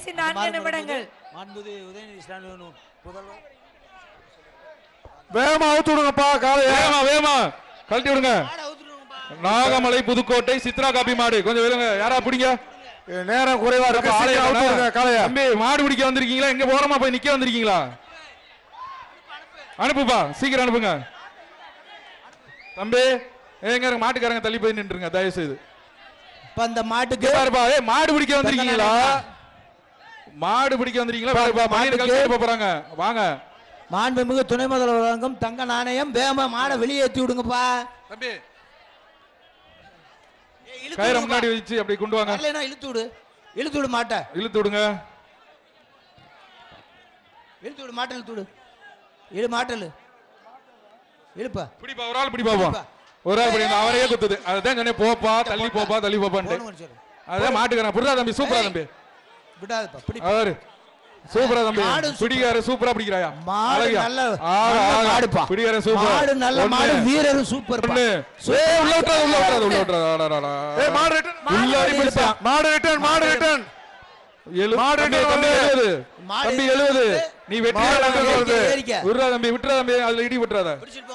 கடைசி 4 நிமிடங்கள். உதயநிதி ஸ்டாலின் முதல்வர் வேகமா அவுத்து விடுங்கப்பா. காலையா வேகமா கழட்டி விடுங்க. நாகமலை புதுக்கோட்டை சித்ரா காப்பி மாடு கொஞ்சம் விடுங்க. யாரா பிடிங்க, நேரம் குறைவா இருக்கு. காலையா தம்பி மாடு பிடிக்க வந்திருக்கீங்களா? எங்க போறமா போய் நிக்க வந்திருக்கீங்களா? அனுப்புப்பா, சீக்கிரம் அனுப்புங்க. தம்பி எங்க மாட்டுக்காரங்க தள்ளி போய் நின்றுங்க தயவு செய்து. அந்த மாட்டுக்கு மாடு பிடிக்க வந்திருக்கீங்களா? மாடு பிடிக்க வந்திருக்கீங்களா? மாடு போறாங்க வாங்க. மாண்புமிகு துணை முதல்வர் வழங்கும் தங்க நாணயம். வேகமா மாடை வெளியேற்றி விடுங்கப்பா. தம்பி கயிறு முன்னாடி வச்சு அப்படி கொண்டு வாங்க. இழுத்து விடு மாட்டை. இழுத்து விடுங்க. இழுத்து விடு மாட்டை. இழுத்து விடு. இழு மாட்டல் இழுப்பா. பிடிப்பா ஒரு ஆள் பிடிப்பா. ஒரு ஆள் பிடி. அவரையே குத்துது. அதுதான் சொன்னேன் போப்பா தள்ளி போப்பா தள்ளி போப்பான்ட்டு. அதான் மாட்டுக்காரன். புரியா தம்பி? சூப்பரா தம்பி. விடாதப்பா. பிடி. அவரு சூப்பரா தம்பி. பிடிக்கார சூப்பரா பிடிக்கிறாயா? மாடு நல்ல மாடுப்பா. பிடிக்கார சூப்பர். மாடு நல்ல மாடு. வீரர் சூப்பர். உள்ள விட்டுறாத உள்ள விட்டுறாத உள்ள விட்டுறாத. ஏய் மாடு ரிட்டர்ன். உள்ள அடிப்பா. மாடு ரிட்டர்ன். மாடு ரிட்டர்ன். தம்பி 70. நீ வெற்றி. விட்டுறா தம்பி விட்டுறா தம்பி. அதுல இடி விட்டுறாத.